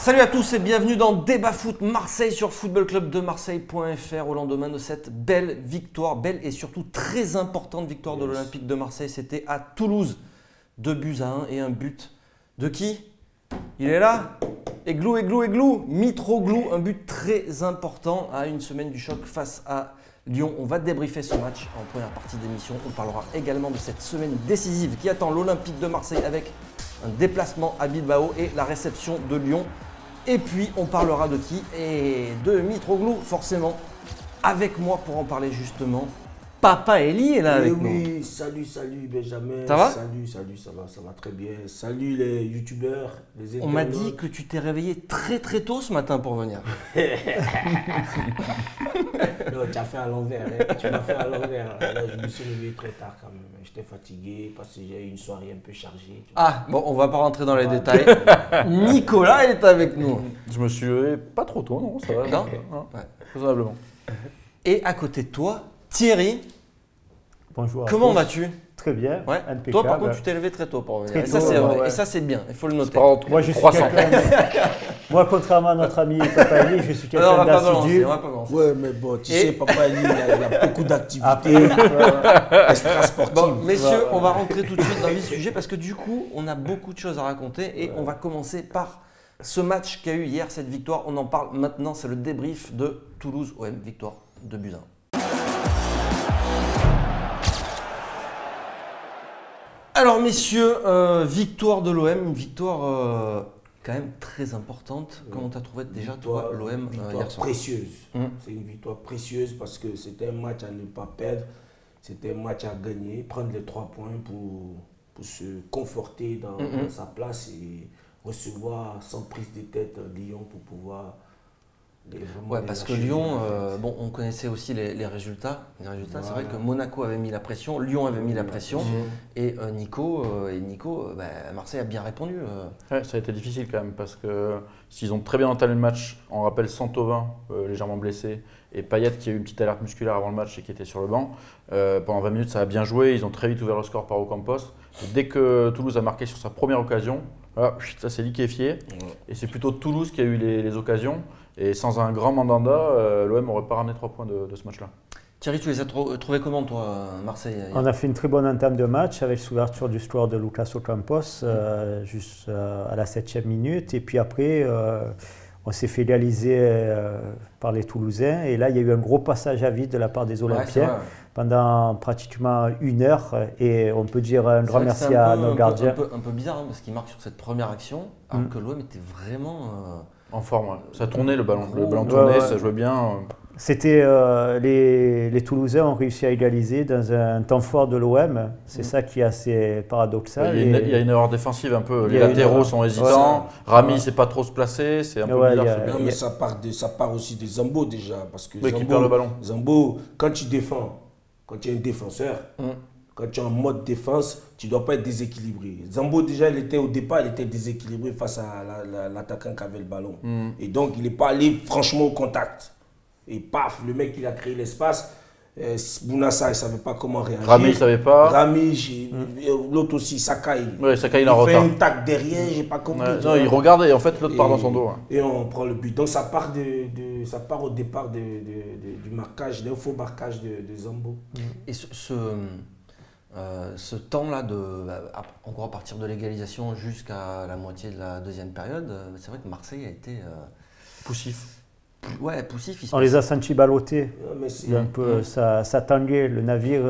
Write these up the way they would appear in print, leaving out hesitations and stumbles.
Salut à tous et bienvenue dans Débat Foot Marseille sur footballclubdemarseille.fr au lendemain de cette belle victoire, belle et surtout très importante victoire de l'Olympique de Marseille. C'était à Toulouse, 2-1 et un but de qui? Il est là? Eglou, Mitroglou, un but très important à une semaine du choc face à Lyon. On va débriefer ce match en première partie d'émission. On parlera également de cette semaine décisive qui attend l'Olympique de Marseille avec un déplacement à Bilbao et la réception de Lyon. Et puis on parlera de qui? Et de Mitroglou, forcément. Avec moi pour en parler justement, Papa Eli est là avec nous. Oui, salut Benjamin. Ça va? Salut, ça va très bien. Salut les youtubeurs, les On m'a dit que tu t'es réveillé très tôt ce matin pour venir. Non, tu as fait à l'envers. Hein. Tu m'as fait à l'envers. Là, je me suis réveillé très tard quand même. J'étais fatigué parce que j'ai eu une soirée un peu chargée. Ah, bon, on va pas rentrer dans les détails. Nicolas est avec nous. Je me suis levé pas trop tôt, non, ça va. Non Ouais, raisonnablement. Et à côté de toi, Thierry, Bonjour. comment vas-tu? Très bien. Ouais. Impeccable. Toi, par contre, tu t'es levé très tôt pour venir. Très Et ça, tôt, c'est vrai. ouais. Et ça, c'est bien. Il faut le noter. Moi, je suis 300. Moi, contrairement à notre ami Papa Eli, je suis Non, on quelqu'un va pas balancer. d'assidu. On va pas balancer. Ouais, mais bon, tu Et- sais, Papa Eli, il a beaucoup d'activités Après, extra-sportives. Bon, messieurs, Ouais. on va rentrer tout de suite dans le vif du sujet parce que du coup, on a beaucoup de choses à raconter et on va commencer par ce match qu'a eu hier, cette victoire. On en parle maintenant, c'est le débrief de Toulouse OM, victoire 2-1. Alors messieurs, victoire de l'OM, une victoire quand même très importante. Comment tu as trouvé déjà toi l'OM Victoire hier soir? précieuse. Hum. C'est une victoire précieuse parce que c'était un match à ne pas perdre. C'était un match à gagner, prendre les 3 points pour se conforter dans sa place et recevoir sans prise de tête Lyon pour pouvoir Ouais, parce que Lyon, bon, on connaissait aussi les résultats. C'est vrai que Monaco avait mis la pression, Lyon avait mis la pression, et Nico, Marseille a bien répondu. Ouais, ça a été difficile quand même parce que s'ils ont très bien entamé le match, on rappelle Santovin légèrement blessé et Payet qui a eu une petite alerte musculaire avant le match et qui était sur le banc. Pendant 20 minutes, ça a bien joué. Ils ont très vite ouvert le score par Ocampos. Et dès que Toulouse a marqué sur sa première occasion, voilà, ça s'est liquéfié. Et c'est plutôt Toulouse qui a eu les occasions. Et sans un grand Mandanda, l'OM n'aurait pas ramené 3 points de ce match-là. Thierry, tu les as trouvés comment toi, Marseille hier? on a fait une très bonne entame de match avec l'ouverture du score de Lucas Ocampos juste à la 7e minute. Et puis après, on s'est fait égaliser par les Toulousains. Et là, il y a eu un gros passage à vide de la part des Olympiens pendant pratiquement 1 heure. Et on peut dire un grand merci à nos gardiens. Un peu bizarre hein, parce qu'il marque sur cette première action alors que l'OM était vraiment… En forme, ouais. Ça tournait le ballon. Le ballon Ouais, tournait, ouais. ça jouait bien. C'était les Toulousains ont réussi à égaliser dans un temps fort de l'OM. C'est ça qui est assez paradoxal. Il y a une erreur défensive un peu. Il Les y a une latéraux erreur. sont hésitants. Rami ne sait pas trop se placer. C'est un peu Ouais, bizarre. il y a- ce Non, but. mais ça part aussi de Zambo déjà. Parce que Oui, qui perd le ballon. Zambo, quand tu défends, quand tu es un défenseur, quand tu es en mode défense, tu ne dois pas être déséquilibré. Zambo, déjà, au départ, il était déséquilibré face à l'attaquant qui avait le ballon. Et donc, il n'est pas allé franchement au contact. Et paf, le mec, il a créé l'espace. Bounassa, il ne savait pas comment réagir. Rami ne savait pas. Rami, l'autre aussi, Sakai. Ouais, Sakai, il est en fait retard. une tac derrière, j'ai pas compris. Ouais, non, il regardait et en fait l'autre part dans son dos. Ouais. Et on prend le but. Donc ça part, ça part au départ du marquage, d'un faux marquage de Zambo. Et ce temps-là, en gros à partir de l'égalisation jusqu'à la moitié de la deuxième période, c'est vrai que Marseille a été Poussif. poussif. On les a sentis balloter. Non, mais c'est- Il y a un peu, ça tanguait. Le navire,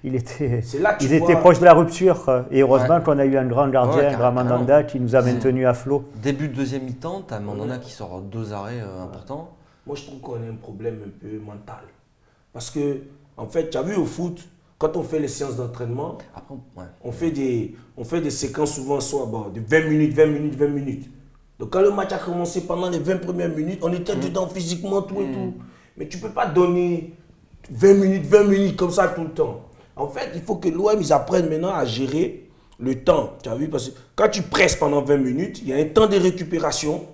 il était, C'est là que tu ils étaient vois- proches de la rupture. Et heureusement qu'on a eu un grand gardien, Ouais, un grand carrément. Mandanda, qui nous a maintenus à flot. Début de deuxième mi-temps, tu as Mandanda qui sort 2 arrêts importants. Moi, je trouve qu'on a un problème un peu mental. Parce que, en fait, tu as vu au foot, quand on fait les séances d'entraînement, Après, ouais. on fait des séquences souvent soit de 20 minutes. Donc quand le match a commencé pendant les 20 premières minutes, on était dedans physiquement, tout et tout. Mais tu ne peux pas donner 20 minutes comme ça tout le temps. En fait, il faut que l'OM, ils apprennent maintenant à gérer le temps. Tu as vu, parce que quand tu presses pendant 20 minutes, il y a un temps de récupération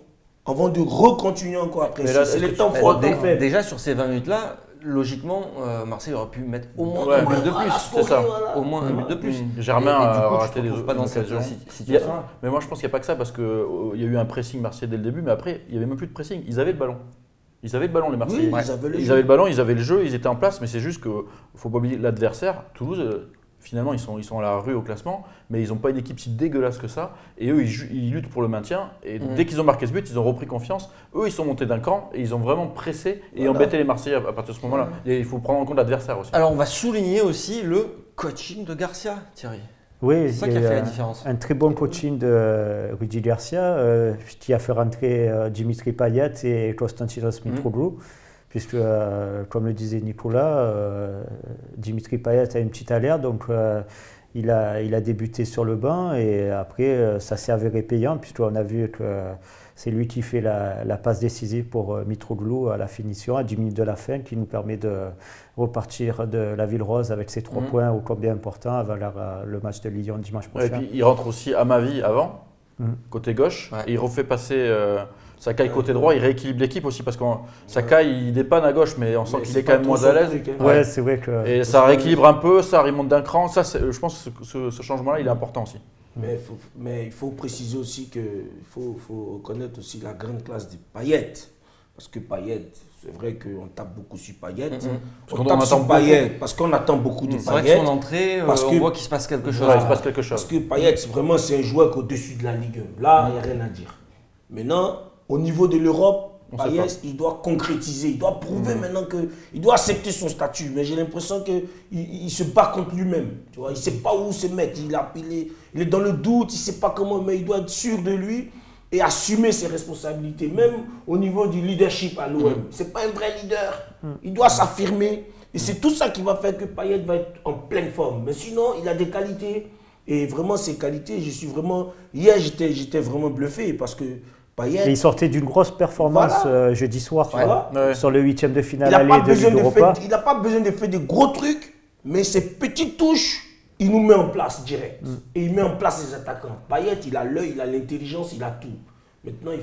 avant de recontinuer encore après. Mais là, C'est est-ce le que temps tu- fort qu'on fait. Déjà sur ces 20 minutes-là, logiquement, Marseille aurait pu mettre au moins Ouais, un but de voilà, plus. c'est ça. Au moins un but de plus. Germain Et du a coup, raté je des ne pas dans cette occasions. situation. Mais moi, je pense qu'il n'y a pas que ça parce qu'il y a eu un pressing marseillais dès le début, mais après, il n'y avait même plus de pressing. Ils avaient le ballon. Ils avaient le ballon, les Marseillais. Oui, Ils avaient le ballon, ils avaient le jeu, ils étaient en place, mais c'est juste qu'il ne faut pas oublier l'adversaire. Toulouse, finalement, ils sont à la rue au classement, mais ils n'ont pas une équipe si dégueulasse que ça. Et eux, ils luttent pour le maintien. Et dès qu'ils ont marqué ce but, ils ont repris confiance. Eux, ils sont montés d'un cran et ils ont vraiment pressé et embêté les Marseillais à partir de ce moment-là. Et il faut prendre en compte l'adversaire aussi. Alors, on va souligner aussi le coaching de Garcia, Thierry. Oui, C'est ça qui a fait la différence. Un très bon coaching de Rudy Garcia qui a fait rentrer Dimitri Payet et Konstantinos Mitroglou. Puisque, comme le disait Nicolas, Dimitri Payet a une petite alerte, donc il a débuté sur le banc et après ça s'est avéré payant, puisqu'on a vu que c'est lui qui fait la passe décisive pour Mitroglou à la finition, à 10 minutes de la fin, qui nous permet de repartir de la Ville Rose avec ces 3 points ô combien importants avant le match de Lyon dimanche prochain. Et puis il rentre aussi à Amavi avant, côté gauche, et il refait passer Sakai côté droit, il rééquilibre l'équipe aussi parce que Sakai il dépanne à gauche, mais on sent qu'il est quand même moins à l'aise. Ouais, c'est vrai que. Et ça rééquilibre un peu, ça remonte d'un cran. Ça, je pense que ce changement-là, il est important aussi. Mais il faut préciser aussi qu'il faut reconnaître aussi la grande classe des Payet. Parce que Payet, c'est vrai qu'on tape beaucoup sur Payet. On tape sur Payet parce qu'on attend beaucoup de Payet. C'est vrai que son entrée, on voit qu'il se passe quelque chose. Il se passe quelque chose. Parce que Payet, vraiment, c'est un joueur qui est au-dessus de la Ligue 1. Là, il n'y a rien à dire. Maintenant, au niveau de l'Europe, Payet, il doit concrétiser, il doit prouver maintenant qu'il doit accepter son statut. Mais j'ai l'impression qu'il se bat contre lui-même. Il ne sait pas où se mettre, il est dans le doute, il ne sait pas comment, mais il doit être sûr de lui et assumer ses responsabilités. Même au niveau du leadership à l'OM, ce n'est pas un vrai leader. Il doit s'affirmer. Et c'est tout ça qui va faire que Payet va être en pleine forme. Mais sinon, il a des qualités. Et vraiment, ces qualités, hier, j'étais vraiment bluffé parce que Payet, et il sortait d'une grosse performance jeudi soir sur le 8e de finale aller de Ligue Europa. Il n'a pas besoin de faire de gros trucs, mais ces petites touches, il nous met en place direct. Et il met en place les attaquants. Payet, il a l'œil, il a l'intelligence, il a tout. Maintenant, il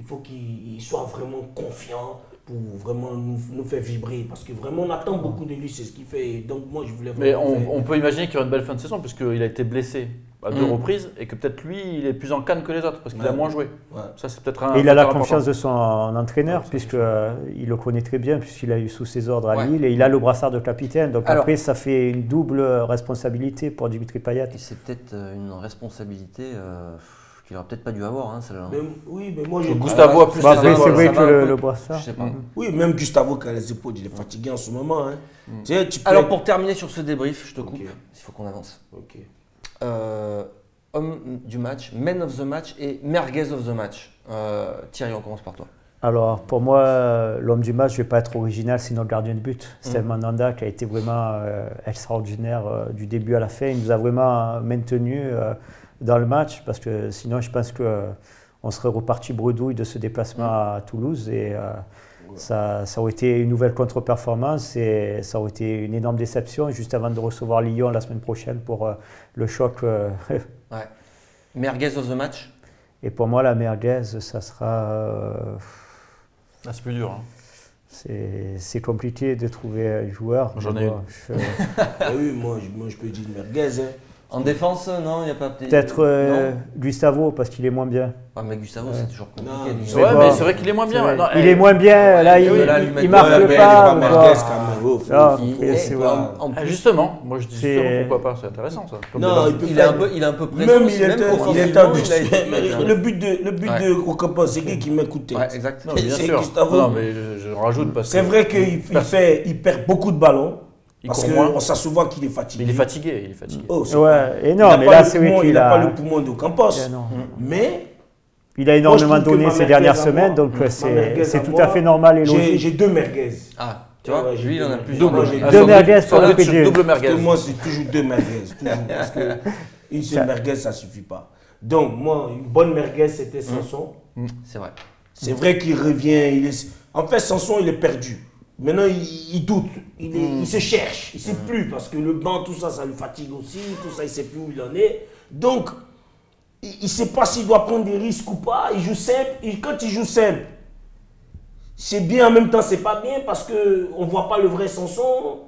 faut qu'il soit vraiment confiant pour vraiment nous faire vibrer. Parce que vraiment, on attend beaucoup de lui, c'est ce qu'il fait. Donc moi, je voulais vraiment... Mais on peut imaginer qu'il y aura une belle fin de saison, puisqu'il a été blessé à 2 reprises, et que peut-être lui, il est plus en canne que les autres, parce qu'il a moins joué. Ça, c'est peut-être et il a la confiance de son entraîneur, puisqu'il le connaît très bien, puisqu'il a eu sous ses ordres à Lille, et il a le brassard de capitaine. Donc après, ça fait une double responsabilité pour Dimitri Payet. Et c'est peut-être une responsabilité... qu'il n'aurait peut-être pas dû avoir, celle-là. Oui, mais moi, Gustavo a plus les après, épaules. c'est vrai que le brassard. Je sais pas. Oui, même Gustavo qui a les épaules, il est fatigué en ce moment. Alors, pour terminer sur ce débrief, je te coupe, il faut qu'on avance. Homme du match, man of the match et merguez of the match. Thierry, on commence par toi. Alors, pour moi, l'homme du match, je ne vais pas être original, c'est notre gardien de but, Steve Mandanda, qui a été vraiment extraordinaire du début à la fin. Il nous a vraiment maintenus dans le match, parce que sinon, je pense qu'on serait reparti bredouille de ce déplacement à Toulouse. Et ça aurait été une nouvelle contre-performance et ça aurait été une énorme déception, juste avant de recevoir Lyon la semaine prochaine pour le choc. Merguez of the match. Et pour moi, la merguez, ça sera... c'est plus dur. C'est compliqué de trouver un joueur. J'en ai oui, moi, je peux dire merguez. En défense, non, il n'y a pas... Peut-être Gustavo, parce qu'il est moins bien. Mais Gustavo, c'est toujours compliqué. Mais c'est vrai qu'il est moins bien. Il est moins bien, là, il marque pas. Justement, moi je dis pourquoi pas, c'est intéressant ça. Non, il est un peu présent. Même il est en le but de Ocampo, c'est qui m'écoute. Exactement. Bien sûr. Non, mais je rajoute parce que... C'est vrai qu'il perd beaucoup de ballons. Parce qu'on s'assouvoit qu'il est fatigué. Il est fatigué, et non, mais là, c'est vrai qu'il n'a pas le poumon de Campos. Mais il a énormément donné ces dernières semaines, donc c'est tout à fait normal et logique. J'ai 2 merguez. Ah, tu vois, lui, il en a plus. 2 merguez sur le PG. Double merguez. Moi, c'est toujours 2 merguez. Parce qu'une seule merguez, ça ne suffit pas. Donc, moi, une bonne merguez, c'était Sanson. C'est vrai. C'est vrai qu'il revient. En fait, Sanson, il est perdu. Maintenant, il doute, il se cherche, il ne sait plus parce que le banc, tout ça, ça le fatigue aussi, tout ça, il ne sait plus où il en est. Donc, il ne sait pas s'il doit prendre des risques ou pas, il joue simple, et quand il joue simple, c'est bien en même temps, c'est pas bien parce qu'on ne voit pas le vrai Sanson.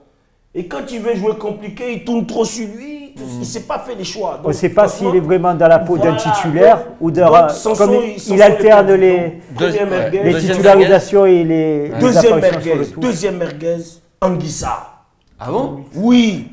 Et quand il veut jouer compliqué, il tourne trop sur lui. Il ne s'est pas fait les choix. Donc, on ne sait pas s'il est vraiment dans la peau d'un titulaire ou d'un. Comme il alterne les titularisations et les apparitions sur le tour. Deuxième merguez, Anguissa. Ah bon? Oui.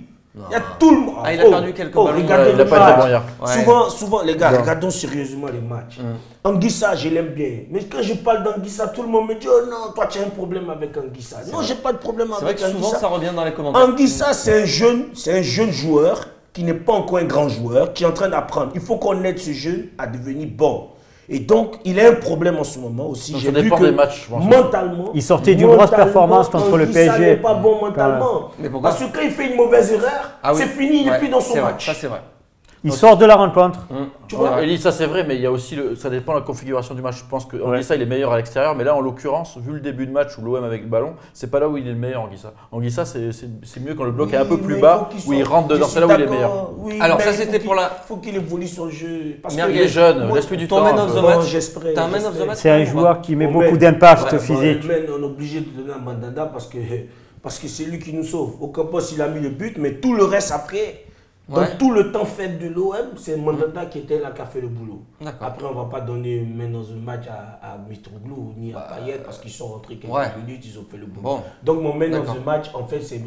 Il y a tout le monde. Il a perdu quelques ballons. Regardez il a pas été bon hier. Souvent, les gars, regardons sérieusement les matchs. Anguissa, je l'aime bien. Mais quand je parle d'Anguissa, tout le monde me dit oh non, toi tu as un problème avec Anguissa. Non, j'ai pas de problème avec Anguissa. C'est vrai que souvent ça revient dans les commentaires. Anguissa, c'est un jeune joueur qui n'est pas encore un grand joueur, qui est en train d'apprendre. Il faut qu'on aide ce jeune à devenir bon. Et donc, il a un problème en ce moment aussi. Ça dépend des matchs. Mentalement, il sortait d'une grosse performance contre le PSG. Il n'est pas bon mentalement. Mais pourquoi? Parce que quand il fait une mauvaise erreur, c'est fini, il n'est plus dans son match. Ça, c'est vrai. Il sort de la rencontre. Tu vois, Elie, ça c'est vrai, mais il y a aussi ça dépend de la configuration du match. Je pense que Anguissa il est meilleur à l'extérieur, mais là en l'occurrence, vu le début de match où l'OM avec le ballon, c'est pas là où il est le meilleur Anguissa. Anguissa c'est mieux quand le bloc est un peu plus bas, où il rentre dedans, c'est là où il est meilleur. Oui, alors ça c'était pour la. Il faut qu'il évolue sur le jeu. Parce il est jeune, laisse-lui du temps. Ton man of the match. T'as un man of the match. C'est un joueur qui met beaucoup d'impact physique. On est obligé de donner à Mandanda parce que c'est lui qui nous sauve. Au Campos il a mis le but, mais tout le reste après. Donc tout le temps fait de l'OM, c'est Mandanda qui était là qui a fait le boulot. Après, on ne va pas donner dans un match à Mitroglou ni à Payet parce qu'ils sont rentrés quelques minutes, ils ont fait le boulot. Bon. Donc mon man of the match, en fait, c'est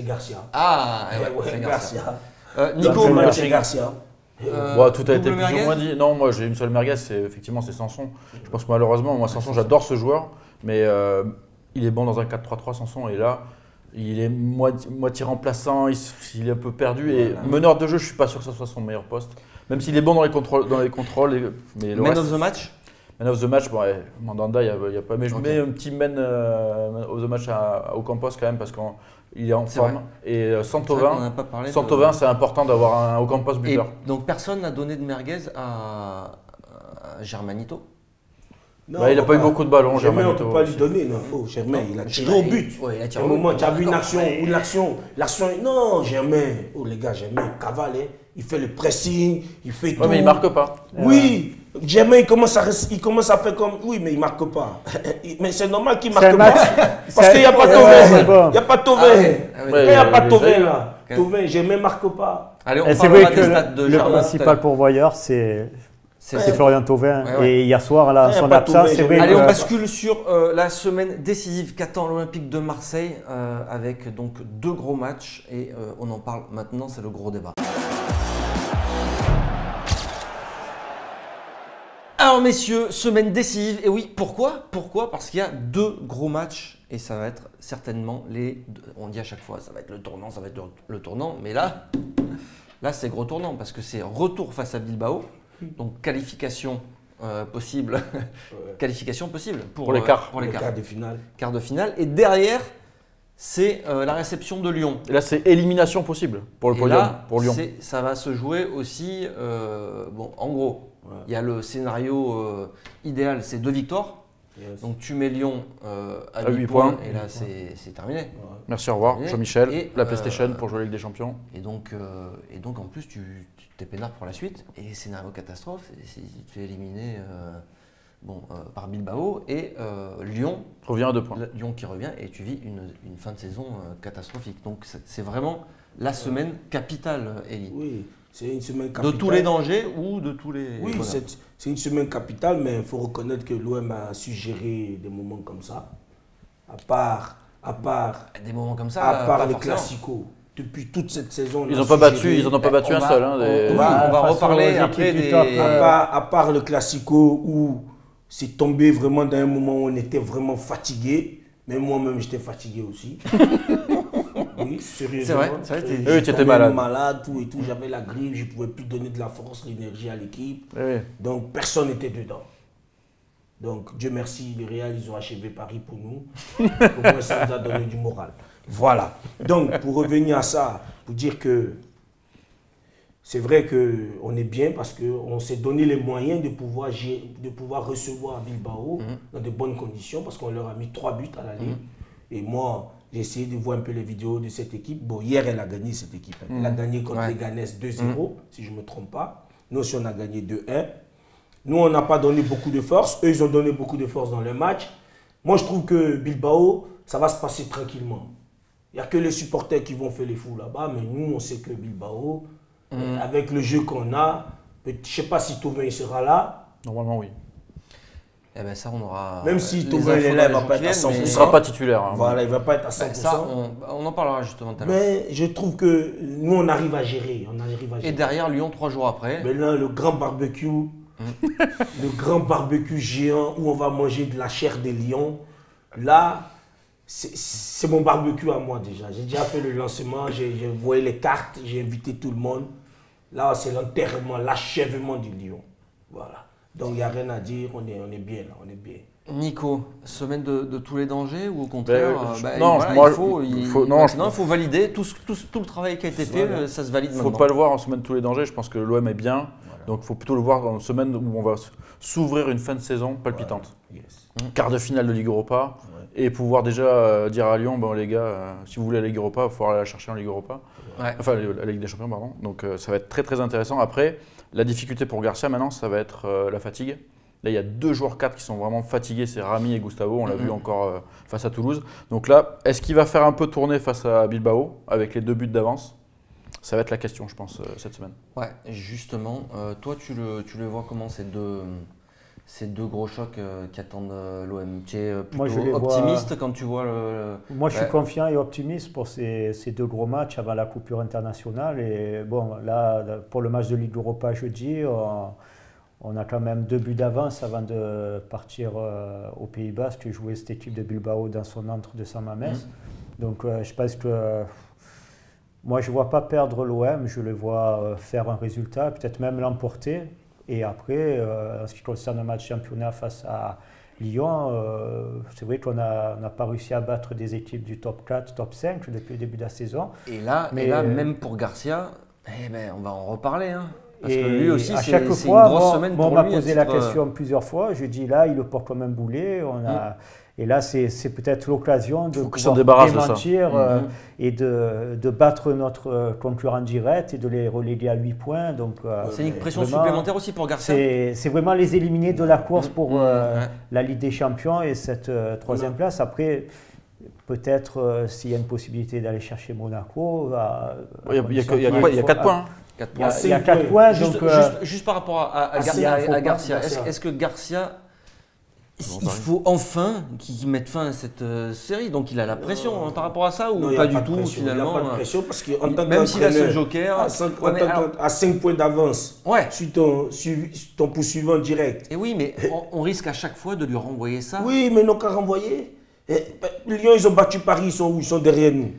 Garcia. Ah, c'est Garcia. Nico, c'est Garcia. Tout a été plus ou moins dit. Non, moi j'ai une seule merguez, effectivement c'est Sanson. Je pense que malheureusement, moi Sanson, j'adore ce joueur, mais il est bon dans un 4-3-3 Sanson et là, il est moitié remplaçant, il est un peu perdu et meneur de jeu, je suis pas sûr que ce soit son meilleur poste. Même s'il est bon dans les contrôles, mais le Man of the match. Man of the match, Mandanda, il y a pas. Mais je mets un petit man of the match au Campos quand même parce qu'il est en forme. Et Santovin, c'est important d'avoir un Ocampos buteur. Et donc personne n'a donné de merguez à Germanito. Non, il n'a pas eu beaucoup de ballons, Germain. On ne peut pas lui donner. Non. Germain, il a tiré au but. À un moment, tu as vu une action où l'action. Non, Germain. Oh les gars, Germain, cavale. Il fait le pressing, il fait tout. Mais il ne marque pas. Oui, Germain, il commence à faire comme. Oui, mais il ne marque pas. Mais c'est normal qu'il ne marque pas. Parce qu'il n'y a pas Thauvin. Il n'y a pas Thauvin. Quand il n'y a pas Thauvin là, Thauvin, Germain ne marque pas. Allez, on c'est vrai que le principal pourvoyeur, c'est Florian Thauvin. Et hier soir, à son absence, c'est vrai. Allez, on bascule sur la semaine décisive qu'attend l'Olympique de Marseille avec donc 2 gros matchs et on en parle maintenant, c'est le gros débat. Alors messieurs, semaine décisive, et oui, pourquoi? Parce qu'il y a 2 gros matchs et ça va être certainement on dit à chaque fois, ça va être le tournant, mais là c'est gros tournant parce que c'est retour face à Bilbao. Donc qualification possible, pour les quarts. Quart de finale. Et derrière, c'est la réception de Lyon. Et là, c'est élimination possible pour le podium, pour Lyon. Ça va se jouer aussi, en gros, il y a le scénario idéal, c'est 2 victoires. Yes. Donc tu mets Lyon à 8 points et là c'est terminé. Ouais. Merci, au revoir Jean-Michel, la PlayStation pour jouer avec des champions. Et donc en plus tu t'es peinard pour la suite et scénario catastrophe, si tu te fais éliminer par Bilbao et Lyon revient à 2 points. Lyon qui revient et tu vis une fin de saison catastrophique. Donc c'est vraiment la semaine capitale, Elie. Oui. C'est une semaine capitale. De tous les dangers ou de tous les... Oui, c'est une semaine capitale, mais il faut reconnaître que l'OM a su gérer des moments comme ça. À part des moments comme ça, à part les classicos. Depuis toute cette saison, ils n'en ont pas battu un seul. On va reparler après des... À part le classico où c'est tombé vraiment dans un moment où on était vraiment fatigué. Mais moi-même, j'étais fatigué aussi. Oui, sérieusement. C'est vrai. Tu étais malade. Tout et tout. J'avais la grippe, je ne pouvais plus donner de la force, l'énergie à l'équipe. Oui. Donc, personne n'était dedans. Donc, Dieu merci, les Real, ils ont achevé Paris pour nous. Au moins, ça nous a donné du moral. Voilà. Donc, pour revenir à ça, pour dire que c'est vrai qu'on est bien parce qu'on s'est donné les moyens de pouvoir recevoir Bilbao dans de bonnes conditions parce qu'on leur a mis 3 buts à l'aller. Et moi, j'ai essayé de voir un peu les vidéos de cette équipe. Bon, hier, elle a gagné cette équipe. Elle a gagné contre les Ganes 2-0, si je ne me trompe pas. Nous aussi, on a gagné 2-1. Nous, on n'a pas donné beaucoup de force. Eux, ils ont donné beaucoup de force dans le match. Moi, je trouve que Bilbao, ça va se passer tranquillement. Il n'y a que les supporters qui vont faire les fous là-bas, mais nous, on sait que Bilbao, avec le jeu qu'on a, je ne sais pas si Thauvin sera là. Normalement, oui. Eh ben ça, on aura. Même si Thauvin est là, il ne va pas être à 100%. Il ne sera pas titulaire. Hein. Voilà, il ne va pas être à 100%. Ben ça, on en parlera justement tout à l'heure. Mais je trouve que nous, on arrive à gérer. Et derrière Lyon, 3 jours après. Maintenant, le grand barbecue, le grand barbecue géant où on va manger de la chair des lions, là, c'est mon barbecue à moi déjà. J'ai déjà fait le lancement, j'ai envoyé les cartes, j'ai invité tout le monde. Là, c'est l'enterrement, l'achèvement du lion. Voilà. Donc, il n'y a rien à dire, on est bien là, on est bien. Nico, semaine de tous les dangers ou au contraire il faut valider tout le travail qui a été fait, ça se valide maintenant. Il ne faut pas le voir en semaine de tous les dangers, je pense que l'OM est bien, donc il faut plutôt le voir en semaine où on va s'ouvrir une fin de saison palpitante. Voilà. Yes. Quart de finale de Ligue Europa, et pouvoir déjà dire à Lyon, bon les gars, si vous voulez la Ligue Europa, il faut aller la chercher en Ligue Europa, enfin la Ligue des Champions, pardon. Donc ça va être très très intéressant. Après, la difficulté pour Garcia maintenant, ça va être la fatigue. Là, il y a 2 joueurs 4 qui sont vraiment fatigués, c'est Rami et Gustavo, on l'a vu encore face à Toulouse. Donc là, est-ce qu'il va faire un peu tourner face à Bilbao, avec les 2 buts d'avance? Ça va être la question, je pense, cette semaine. Ouais, justement, toi, tu le vois comment ces deux gros chocs qui attendent l'OM? Tu es plutôt optimiste quand tu vois Moi, je suis confiant et optimiste pour ces 2 gros matchs avant la coupure internationale. Et bon, là, pour le match de Ligue Europa jeudi, on a quand même 2 buts d'avance avant de partir aux Pays-Bas, que jouer cette équipe de Bilbao dans son antre de San Mamés. Donc je pense que moi je ne vois pas perdre l'OM, je le vois faire un résultat, peut-être même l'emporter. Et après, en ce qui concerne le match championnat face à Lyon, c'est vrai qu'on n'a pas réussi à battre des équipes du top 4, top 5 depuis le début de la saison. Et là, même pour Garcia, on va en reparler. Hein. Parce que lui aussi, c'est une grosse semaine pour lui. On m'a posé la question plusieurs fois. Je dis là, il le porte comme un boulet. Et là, c'est peut-être l'occasion de pouvoir démentir et de battre notre concurrent direct et de les reléguer à 8 points. C'est une pression supplémentaire aussi pour Garcia. C'est vraiment les éliminer de la course pour la Ligue des Champions et cette 3e place. Après, peut-être s'il y a une possibilité d'aller chercher Monaco. Il y a 4 points. Il y a 4 points. Juste par rapport à Garcia, est-ce que Garcia, il faut enfin qu'il mette fin à cette série? Donc il a la pression par rapport à ça ou pas du tout finalement? Il n'a pas de pression parce qu'en tant qu'entraîneur, même s'il a ce joker, à 5 points d'avance sur ton poursuivant direct. Et oui, mais on risque à chaque fois de lui renvoyer ça. Oui, mais non qu'à renvoyer. Lyon, ils ont battu Paris, ils sont où? Ils sont derrière nous.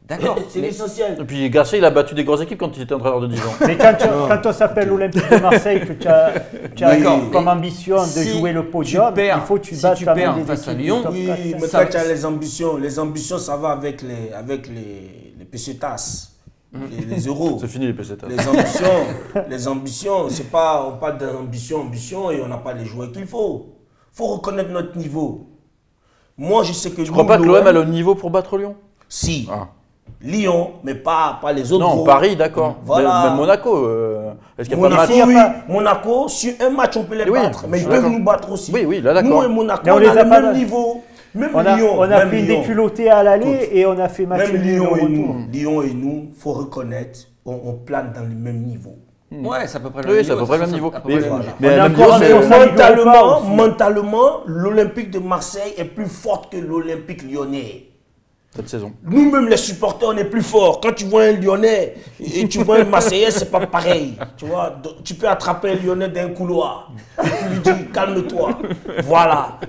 D'accord, c'est l'essentiel. Et puis Garcia, il a battu des grosses équipes quand il était entraîneur de Dijon. Mais quand on s'appelle l'Olympique de Marseille, que tu as comme ambition de jouer le podium, il faut que tu battes face à Lyon. Oui, mais quand tu as les ambitions, ça va avec les pesetas, les euros. C'est fini les pesetas. Les ambitions, c'est pas, on parle d'ambition et on n'a pas les joueurs qu'il faut. Il faut reconnaître notre niveau. Moi, je sais que tu ne crois pas que l'OM a le niveau pour battre Lyon? Si. Lyon, mais pas les autres. Non, Paris, d'accord. Voilà. Même Monaco. Est-ce qu'il n'y a Monaco, pas de match? Monaco, sur un match, on peut les battre. Mais ils peuvent nous battre aussi. Oui, là, d'accord. Nous et Monaco, on a le même niveau. Même Lyon. On a pris des culottés à l'aller et on a fait match nul au retour. Lyon et nous, il faut reconnaître, on plane dans le même niveau. Ouais, c'est à peu près le même niveau. Oui, c'est à peu près le même niveau. Mais mentalement, l'Olympique de Marseille est plus forte que l'Olympique lyonnais. Cette saison. Nous-mêmes, les supporters, on est plus forts. Quand tu vois un Lyonnais et tu vois un Marseillais, c'est pas pareil. Tu vois, tu peux attraper un Lyonnais d'un couloir. Tu lui dis, calme-toi. Voilà.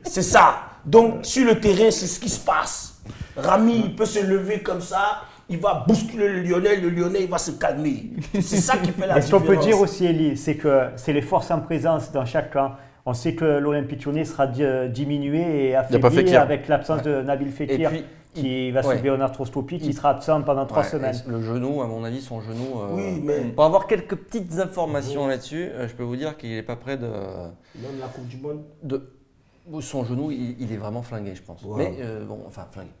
C'est ça. Donc, sur le terrain, c'est ce qui se passe. Rami, il peut se lever comme ça. Il va bousculer le Lyonnais, il va se calmer. C'est ça qui fait la différence. Ce qu'on peut dire aussi, Elie, c'est que c'est les forces en présence dans chaque camp. On sait que l'Olympique lyonnais sera diminué et affaibli avec l'absence de Nabil Fekir qui va subir une arthroscopie, qui sera absent pendant 3 semaines. Le genou, à mon avis, son genou. Oui, mais pour avoir quelques petites informations là-dessus, je peux vous dire qu'il n'est pas prêt de. Lors de la Coupe du Monde. Son genou, il est vraiment flingué, je pense. Wow. Mais flingué.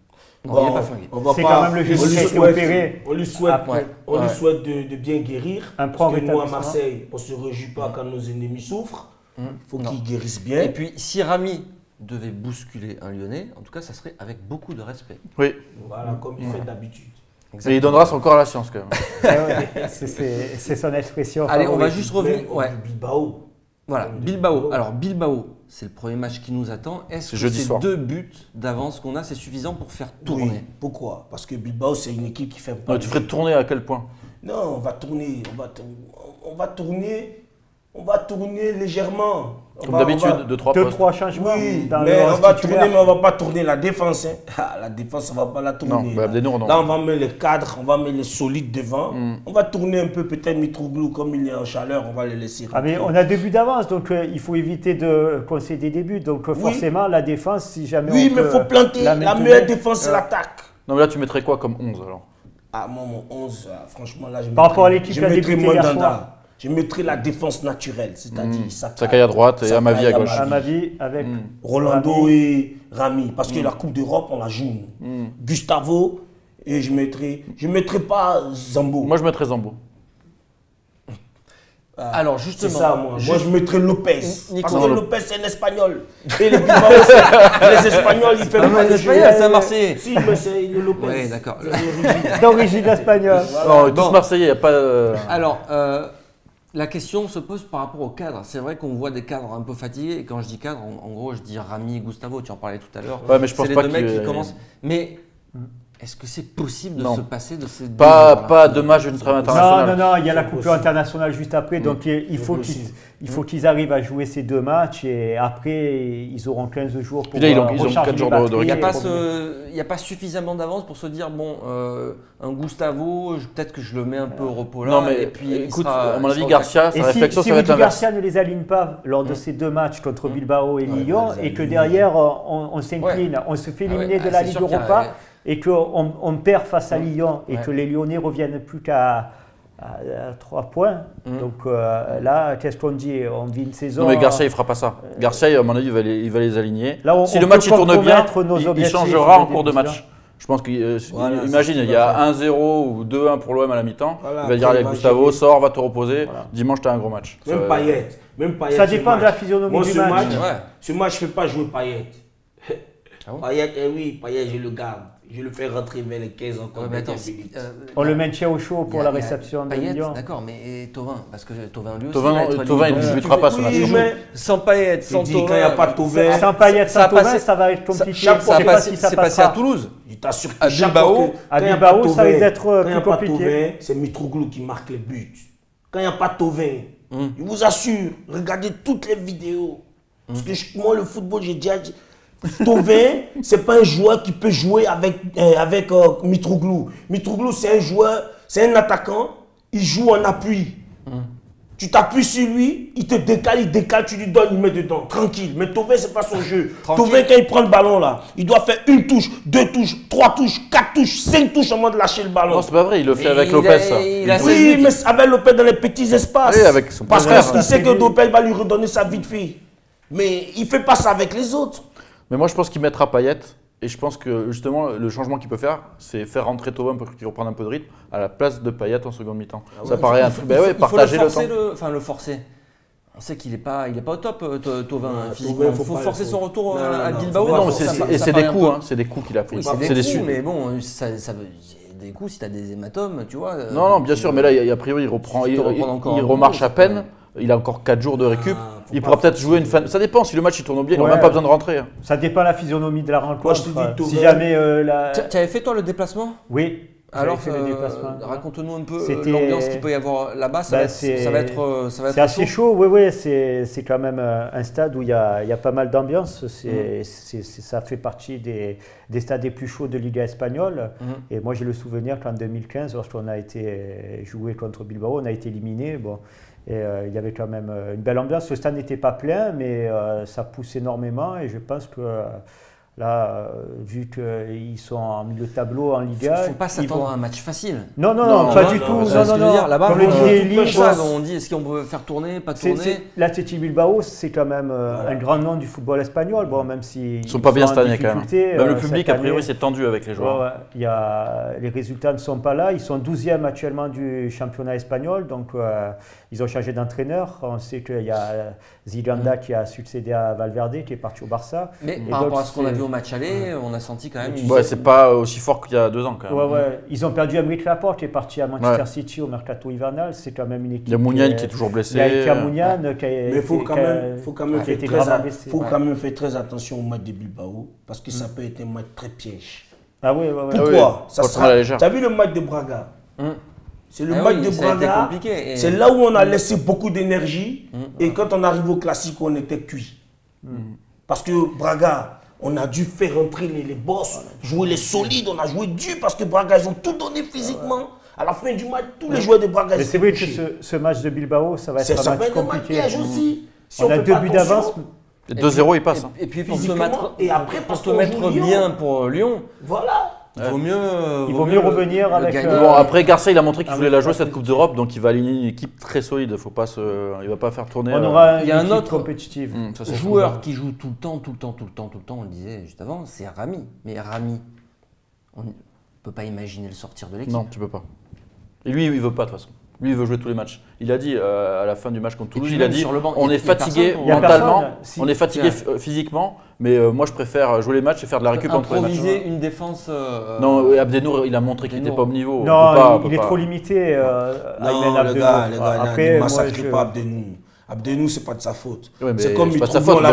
Non, il n'est pas flingué. C'est quand même le genou qui a été opéré. On lui souhaite de bien guérir. Parce que nous, à Marseille, on ne se réjouit pas quand nos ennemis souffrent. Il faut qu'ils guérissent bien. Et puis, si Rami devait bousculer un Lyonnais, en tout cas, ça serait avec beaucoup de respect. Oui, Voilà, comme il fait d'habitude. et il donnera son corps à la science quand même. C'est son expression. Allez, on va favorite. juste revenir. Même Ouais. Bilbao. Voilà, Bilbao. Alors, Bilbao, c'est le premier match qui nous attend. Est-ce que Jeudi ces soir. 2 buts d'avance qu'on a, c'est suffisant pour faire tourner? Oui. Pourquoi? Parce que Bilbao, c'est une équipe qui fait pas. Non, tu ferais tourner à quel point? Non, on va tourner légèrement. Comme d'habitude, 2-3 postes. 2-3 changements Oui, dans mais le on va titulaire. tourner, mais on va pas tourner la défense. Hein. Ah, la défense, on va pas la tourner. Non, bah, là. Abdenour, non. Là, on va mettre les cadres, on va mettre les solides devant. On va tourner un peu, peut-être Mitroglou, comme il est en chaleur, on va le laisser. Ah mais on a 2 buts d'avance, donc il faut éviter de concéder des buts. Donc forcément, la défense, si jamais Oui, on mais il peut faut planter. La maintenir. meilleure défense, c'est l'attaque. Non, mais là, tu mettrais quoi comme 11 alors? Ah, moi, mon 11, franchement, là, je Par rapport à l'équipe je qui a mettrais débuté hier Mandanda. soir. Je mettrais la défense naturelle, c'est-à-dire Sakai à droite et Amavi à gauche. À ma vie, avec Rolando et Rami, parce que la Coupe d'Europe, on la joue. Gustavo, et je mettrais pas Zambo. Moi, je mettrais Zambo. Alors, C'est justement, ça, moi. Moi, je mettrais Lopez. Nico- Parce Non, que Lo- Lopez, c'est un Espagnol. Et les Bilbao, les Espagnols, ils font Ah, pas mais de l'Espagnol, jeu. c'est un Marseillais. Si, mais c'est le Lopez. Oui, d'accord. d'origine espagnole. Non, tous Bon. Marseillais, il n'y a pas. Alors, la question se pose par rapport au cadre. C'est vrai qu'on voit des cadres un peu fatigués. Et quand je dis cadre, en gros, je dis Rami et Gustavo. Tu en parlais tout à l'heure. Ouais, mais je pense c'est les pas deux mecs qu'il- qui commencent. Mais est-ce que c'est possible de Non. se passer de ces deux Pas joueurs-là? 2 matchs d'une trêve Non, internationale. non, non, il y a la C'est coupe possible. internationale juste après, donc il faut qu'ils arrivent à jouer ces 2 matchs et après ils auront 15 jours pour Puis là, ils ont recharger 4 jours les de batteries. Il n'y a, récup. pas il y a pas suffisamment d'avance pour se dire, bon, un Gustavo, peut-être que je le mets un peu au repos là. Non, mais et puis il écoute, sera- à mon il avis, sera au Garcia, Et sa réflexion, si ça va être Rudy l'inverse. Garcia ne les aligne pas lors de ces 2 matchs contre Bilbao et Lyon les et que aligne. derrière on s'incline, on se fait Ah ouais, éliminer de ah, la c'est Ligue sûr qu'il y a- Europa et qu'on perd face à Lyon et Ouais. que les Lyonnais reviennent plus qu'à 3 points. Donc là, qu'est-ce qu'on dit? On vit une saison. Non, mais Garcia, il fera pas ça. Garcia, à mon avis, il va les aligner. Là, Si on le match peut il tourne bien, compromettre nos il objectifs changera de en cours de début de match. Je pense que, Voilà, c'est imagine, ce qu'il il y va a faire. 1-0 ou 2-1 pour l'OM à la mi-temps. Voilà, il va dire, après, allez, il va Gustavo, gérer. sors, va te reposer. Dimanche, tu as un gros match. Même Payet. Même Payet. Ça ce dépend de match. la physionomie Moi, du ce match. match. Ouais. Ce match, je ne fais pas jouer Payet. Ah bon Payet, oui, Payet, je le garde. Je le fais rentrer vers les 15 encore. Ouais, mais attends, On le maintient au chaud il y pour a- la il y a réception de Payet, Lyon. d'accord, mais et Thauvin, parce que Thauvin lui aussi. Thauvin, va être Thauvin, il libre. ne débutera pas ce match. Oui, mais Sans Payet, sans dis, Thauvin. quand il n'y a pas de Thauvin, Sans Payet, ça a sans Thauvin, passé- ça va être compliqué. chaque Je fois sais c'est pas passé, si ça c'est passé à passera. Toulouse. je t'assure À que chaque Bilbao, fois à quand il y a Bilbao, pas de ça risque Thauvin, d'être quand il y a plus pas de compliqué. Thauvin, c'est Mitroglou qui marque les buts. Quand il n'y a pas de Thauvin, je vous assure, regardez toutes les vidéos. Parce que moi, le football, j'ai déjà dit, Thauvin, c'est pas un joueur qui peut jouer avec Mitroglou. Mitroglou, c'est un joueur, c'est un attaquant, il joue en appui. Tu t'appuies sur lui, il te décale, tu lui donnes, il met dedans, tranquille. Mais Thauvin, c'est pas son jeu. Tranquille. Thauvin, quand il prend le ballon là, il doit faire 1 touche, 2 touches, 3 touches, 4 touches, 5 touches avant de lâcher le ballon. Non, c'est pas vrai, il le fait Mais avec il Lopez. a- ça. il a Il- 16 Oui, buts. mais avec Lopez dans les petits espaces. Oui, avec son Parce frère. qu'il sait que Lopez va lui redonner sa vite fait. Mais il fait pas ça avec les autres. Mais moi, je pense qu'il mettra Payet. Et je pense que justement, le changement qu'il peut faire, c'est faire rentrer Thauvin pour qu'il reprenne un peu de rythme à la place de Payet en seconde mi-temps. Ça paraît un truc. Ben ouais, partager le temps. Enfin, le forcer. On sait qu'il n'est pas au top, Thauvin, Non, physiquement. Thauvin, Il faut pas- forcer son retour Non, à non, Bilbao. faut pas Non, Ça- mais forcer. ça- et ça c'est paraît des un coups, peu- hein, c'est des coups qu'il a pris. Oui, c'est des des coups, su- mais bon, des coups, si tu as des hématomes, tu vois. Non, non, bien sûr, mais là, a priori, il reprend, Il il, te reprend encore il un remarche peu, à peine. Il a encore 4 jours de récup. faut Il pas pourra peut-être forcer. jouer une fin. Ça dépend, si le match il tourne bien, il n'aura Ouais. même pas besoin de rentrer. hein. Ça dépend de la physionomie de la rencontre. Moi, je te dis, Si Thauvin- jamais Tu avais fait, toi, le déplacement? Oui, Alors, fait le déplacement. raconte-nous un peu C'était- l'ambiance qu'il peut y avoir là-bas. Ça Bah, va être c'est assez chaud, oui, c'est quand même un stade où il y a pas mal d'ambiance. Ça fait partie des stades les plus chauds de Liga espagnole. Et moi, j'ai le souvenir qu'en 2015, lorsqu'on a été joué contre Bilbao, on a été éliminé. Bon, et il y avait quand même une belle ambiance. Le stade n'était pas plein, mais ça pousse énormément. Et je pense que Là, vu qu'ils sont en milieu de tableau en Liga. Il ne faut pas s'attendre à un match facile. Non, pas du tout. Là-bas, comme le disait Elie, on dit est-ce qu'on peut faire tourner, pas tourner. L'Athletic Bilbao, c'est quand même un grand nom du football espagnol. Bon, même si ils ne sont pas bien cette année quand même. Même le public, a priori, c'est tendu avec les joueurs. Les résultats ne sont pas là. Ils sont 12e actuellement du championnat espagnol. Donc, ils ont changé d'entraîneur. On sait qu'il y a Zidane qui a succédé à Valverde, qui est parti au Barça. Mais par rapport à ce qu'on a vu au match aller, on a senti quand même. C'est pas aussi fort qu'il y a 2 ans quand même. Ils ont perdu Aymeric Laporte, qui est parti à Manchester City au mercato hivernal. C'est quand même une équipe. Il y a Mounian qui est toujours blessé. Il y a Mounian qui Mais il faut quand même faire très attention au match de Bilbao, parce que ça peut être un match très piège. Ah oui. Pourquoi? Tu as vu le match de Braga? C'est le match de Braga. C'est là où on a laissé beaucoup d'énergie. Et quand on arrive au classique, on était cuit. Parce que Braga, on a dû faire entrer les boss, jouer les solides, on a joué dur parce que Braga, ils ont tout donné physiquement. À la fin du match, tous les joueurs de Braga, mais c'est vrai que ce match de Bilbao, ça va être un match compliqué. Aussi. Si on a 2 buts d'avance. 2-0, il passe. Et puis pour te mettre bien pour Lyon. Voilà. Il vaut mieux revenir avec. Bon, après, Garcia, il a montré qu'il voulait la jouer cette Coupe d'Europe, donc il va aligner une équipe très solide. Il va pas faire tourner. Il y a un autre compétitif. Joueur qui joue tout le temps, on le disait juste avant, c'est Rami. Mais Rami, on ne peut pas imaginer le sortir de l'équipe. Non, tu peux pas. Et lui, il veut pas de toute façon. Lui, il veut jouer tous les matchs. Il a dit à la fin du match contre Toulouse, il a dit on est fatigué mentalement, on est fatigué physiquement, mais moi je préfère jouer les matchs et faire de la récup entre les matchs. Improviser une défense. Non, Abdenour, il a montré qu'il n'était pas au niveau. Non, il est trop limité. Non, les gars, après, ne massacrez pas Abdenour. Abdenour, c'est pas de sa faute. C'est comme Mitroglou, on l'a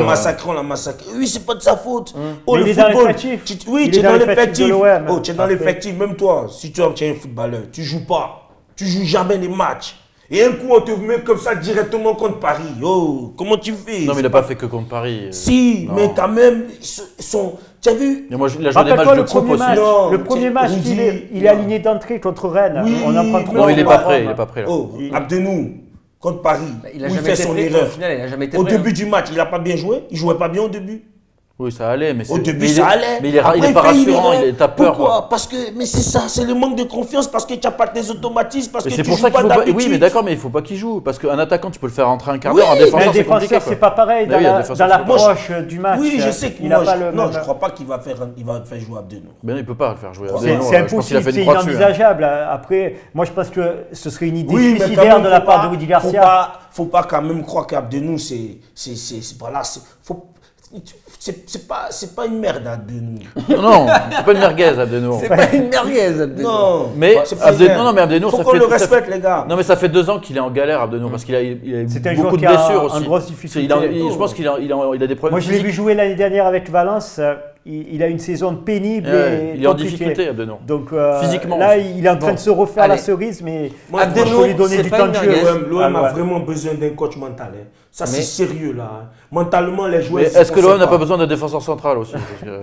massacré. Oui, c'est pas de sa faute. Oh, il est dans l'effectif. Oui, tu es dans l'effectif. Oh, tu es dans l'effectif. Même toi, si tu es un footballeur, tu joues pas. Tu joues jamais les matchs. Et un coup, on te met comme ça directement contre Paris. Oh, comment tu fais? Non, mais il n'a pas fait que contre Paris. Si, mais quand même, tu as vu? Mais moi, il a joué des matchs de coupe aussi. Le premier match, il est aligné d'entrée contre Rennes. Oui, on en prend 3. Non, il n'est pas prêt. Il n'est pas prêt là. Oh, Abdenour, contre Paris, il fait son erreur. Au début du match, il n'a pas bien joué. Il ne jouait pas bien au début. Oui, ça allait, mais au début ça allait. Mais il n'est pas rassurant, il a peur. Pourquoi? Parce que, mais c'est ça, c'est le manque de confiance, parce que tu n'as pas tes automatismes, parce que c'est tu pour joues ça qu'il pas d'habitude. Oui, mais d'accord, mais il ne faut pas qu'il joue, parce qu'un attaquant, tu peux le faire rentrer un quart d'heure, un défenseur, c'est compliqué. C'est pas pareil dans l'approche du match. Oui, je sais qu'il n'a pas le. Non, je ne crois pas qu'il va faire jouer Abdenour. Mais il ne peut pas le faire jouer. C'est impossible, c'est inenvisageable. Après, moi je pense que ce serait une idée suicidaire de la part de Rudy Garcia. Faut pas quand même croire qu'Abdenour, voilà, c'est pas une merde Abdenour. Non, c'est pas une merguez Abdenour. C'est pas une merguez Abdenour. Non, mais Abdenour, faut qu'on le respecte les gars. Non mais ça fait 2 ans qu'il est en galère Abdenour parce qu'il a eu beaucoup de blessures aussi. C'est un grosse difficulté. Je pense qu'il a des problèmes. Moi je l'ai vu jouer l'année dernière avec Valence. Il a une saison pénible et il est en difficulté Abdenour. Donc physiquement. Là, il est en train de se refaire la cerise, mais il faut lui donner du temps de jeu. L'OM a vraiment besoin d'un coach mental. Ça, c'est sérieux là. Mentalement, les joueurs. Est-ce que l'OM n'a pas besoin d'un défenseur central aussi?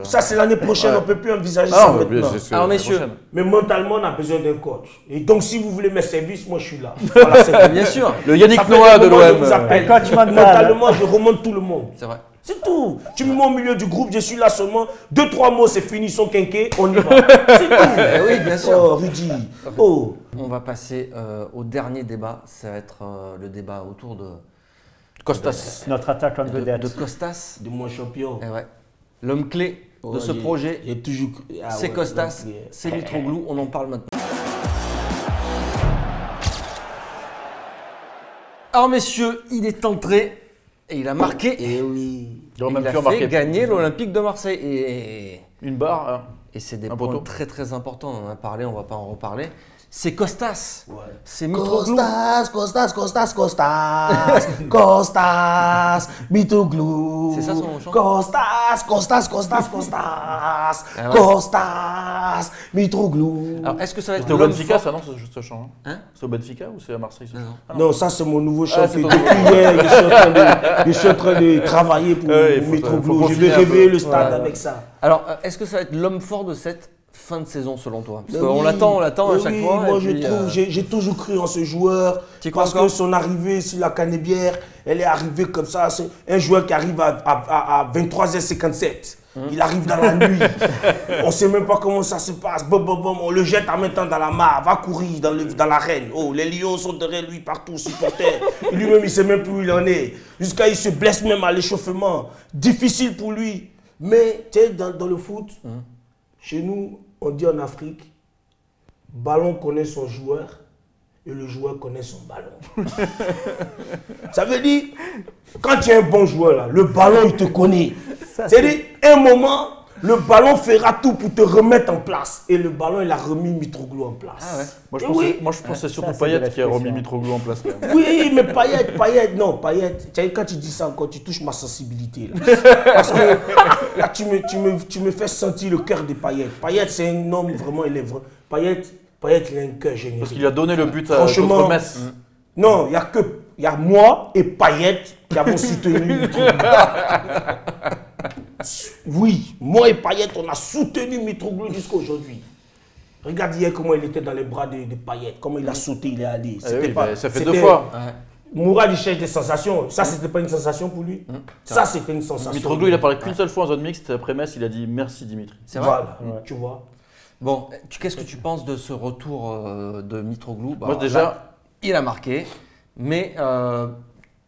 Ça, c'est l'année prochaine. On ne peut plus envisager ça maintenant. Alors, messieurs. Mais mentalement, on a besoin d'un coach. Et donc, si vous voulez mes services, moi, je suis là. Voilà, bien sûr. Le Yannick Noah de l'OM. Mentalement, je remonte tout le monde. C'est vrai. C'est tout. Tu me mets au milieu du groupe, je suis là seulement. 2-3 mots, c'est fini, son quinquet, on y va. C'est tout. Oui, bien sûr. Oh, Rudy. Oh. On va passer au dernier débat. Ça va être le débat autour de Costas. Notre attaquant vedette. De Costas. De mon champion. Ouais. L'homme clé de ce projet, c'est Costas, c'est Mitroglou. On en parle maintenant. Alors, messieurs, il est entré. Et il a marqué. Et oui. Il a fait gagner l'Olympique de Marseille. Et une barre. Et c'est des points très très importants. On en a parlé, on ne va pas en reparler. C'est Costas. Ouais. C'est Mitroglou. Costas, Mitroglou. C'est ça son chant. Costas, Mitroglou. Alors, est-ce que ça va être au Benfica, ça, non, ce chant? Hein? C'est au Benfica ou c'est à Marseille? Non, ça, c'est mon nouveau chant. Depuis hier, je suis en train de travailler pour Mitroglou. Je vais réveiller le stade avec ça. Alors, est-ce que ça va être l'homme fort de cette fin de saison selon toi? Parce Mais qu'on oui, l'attend à chaque oui, fois. Moi, et je puis, trouve, j'ai toujours cru en ce joueur. Tu y crois Parce encore que son arrivée sur la Canebière, elle est arrivée comme ça. C'est un joueur qui arrive à 23h57. Il arrive dans la nuit. On ne sait même pas comment ça se passe. Bom, bom, bom. On le jette en même temps dans la mare. Va courir dans l'arène. Oh, les lions sont derrière lui partout, supporters. Lui-même, il ne sait même plus où il en est. Jusqu'à il se blesse même à l'échauffement. Difficile pour lui. Mais tu sais, dans le foot, chez nous, on dit en Afrique, ballon connaît son joueur et le joueur connaît son ballon. Ça veut dire, quand tu es un bon joueur, là, le ballon, il te connaît. C'est-à-dire, un moment, le ballon fera tout pour te remettre en place. Et le ballon, il a remis Mitroglou en place. Ah ouais. Moi, je pensais surtout Payet qui a remis Mitroglou en place. Quand même. Oui, mais Payet, quand tu dis ça encore, tu touches ma sensibilité. Là. Parce que là, tu me fais sentir le cœur de Payet. Payet, c'est un homme vraiment, il est vrai. Payet, il a un cœur généreux. Parce qu'il a donné le but à Franchement, contre Metz. Non, il y a moi et Payet qui avons soutenu Mitroglou. Oui, moi et Payet, on a soutenu Mitroglou jusqu'à aujourd'hui. Regarde hier comment il était dans les bras de Payet, comment il a sauté, il est allé. Ça fait 2 fois. Mourad, il cherche des sensations. Ça, c'était pas une sensation pour lui. Ça, c'était une sensation. Mitroglou, il a parlé qu'une seule fois en zone mixte. Après Metz, il a dit merci Dimitri. C'est vrai. Voilà, tu vois. Bon, qu'est-ce que tu penses de ce retour de Mitroglou? Moi, déjà, il a marqué, mais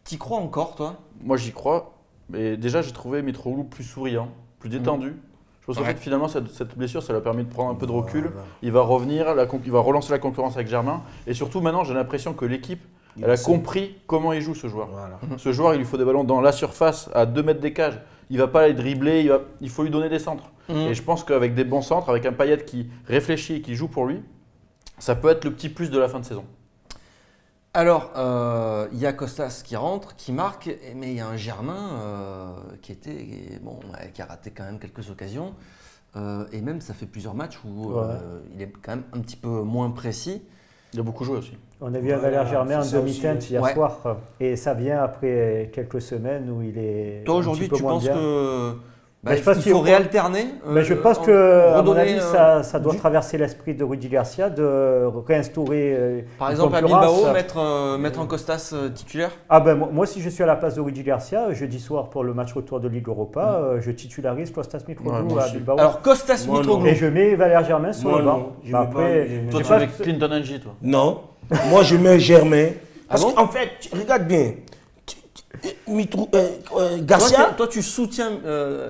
t'y crois encore, toi? moi j'y crois. Mais déjà, j'ai trouvé Mitroglou plus souriant, plus détendu. Je pense qu'en fait, finalement, cette blessure, ça lui a permis de prendre un peu de recul. Il va revenir, il va relancer la concurrence avec Germain. Et surtout, maintenant, j'ai l'impression que l'équipe, elle a compris comment il joue ce joueur. Voilà. Ce joueur, il lui faut des ballons dans la surface, à 2 mètres des cages. Il ne va pas aller dribbler, il faut lui donner des centres. Et je pense qu'avec des bons centres, avec un Payet qui réfléchit et qui joue pour lui, ça peut être le petit plus de la fin de saison. Alors, il y a Costas qui rentre, qui marque, mais il y a un Germain qui a raté quand même quelques occasions. Et même, ça fait plusieurs matchs où il est quand même un petit peu moins précis. Il a beaucoup joué aussi. On a vu un Valère Germain en demi-teinte hier soir. Et ça vient après quelques semaines où il est. Toi, aujourd'hui, tu penses que. Je pense il faut réalterner. Je pense que, à mon avis, ça doit traverser l'esprit de Rudy Garcia de réinstaurer. Par exemple, à Bilbao, mettre en Costas titulaire. Ah ben moi, si je suis à la place de Rudy Garcia, jeudi soir pour le match retour de Ligue Europa, je titularise Costas Mitroglou à Bilbao. Alors, Costas Mitroglou. Et je mets Valère Germain sur le banc. Après, toi, tu mets Clinton Ng, toi? Non, moi je mets Germain. Parce bon qu'en fait, regarde bien. Garcia. Toi, tu soutiens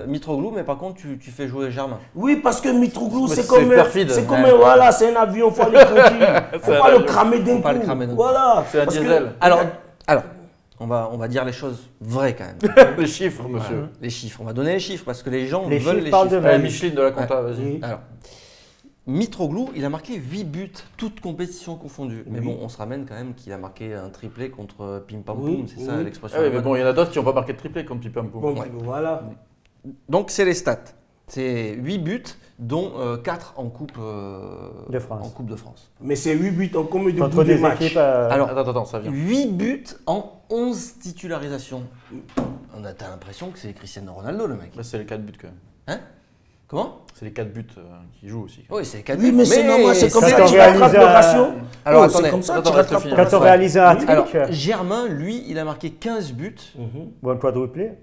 Mitroglou, mais par contre, tu fais jouer Germain. Oui, parce que Mitroglou, c'est perfide. c'est un avion, il faut aller tranquille. Il ne faut pas le cramer d'un coup. Voilà. C'est un diesel. Alors, on va dire les choses vraies quand même. Les chiffres, monsieur. Les chiffres, on va donner les chiffres parce que les gens Les veulent chiffres les parlent chiffres. de Micheline de la Compta, vas-y. Alors, Mitroglou, il a marqué 8 buts, toutes compétitions confondues. Mais bon, on se ramène quand même qu'il a marqué un triplé contre Pim Pam Poum, c'est ça l'expression. Ah oui, mais bon, il y en a d'autres qui n'ont pas marqué de triplé contre Pim Pam Poum. Bon, voilà. Donc, c'est les stats. C'est 8 buts, dont 4 en Coupe de France. En Coupe de France. Mais c'est 8 buts en combien de Contre bouts de des match? équipes. Alors, attends, ça vient. 8 buts en 11 titularisations. T'as l'impression que c'est Cristiano Ronaldo, le mec. Là, c'est les 4 buts quand même. Hein? Comment? C'est les 4 buts qui jouent aussi. Oui, c'est 4 Oui, buts. mais c'est normal, c'est comme ça quand que tu on rattrapes le réalise ratio. Alors, Oh, attendez. c'est comme ça que tu Attends, rattrapes laisse-le le Quand on ratio. réalise un hat-trick, Alors, Germain, lui, il a marqué 15 buts. ou un quadruplé.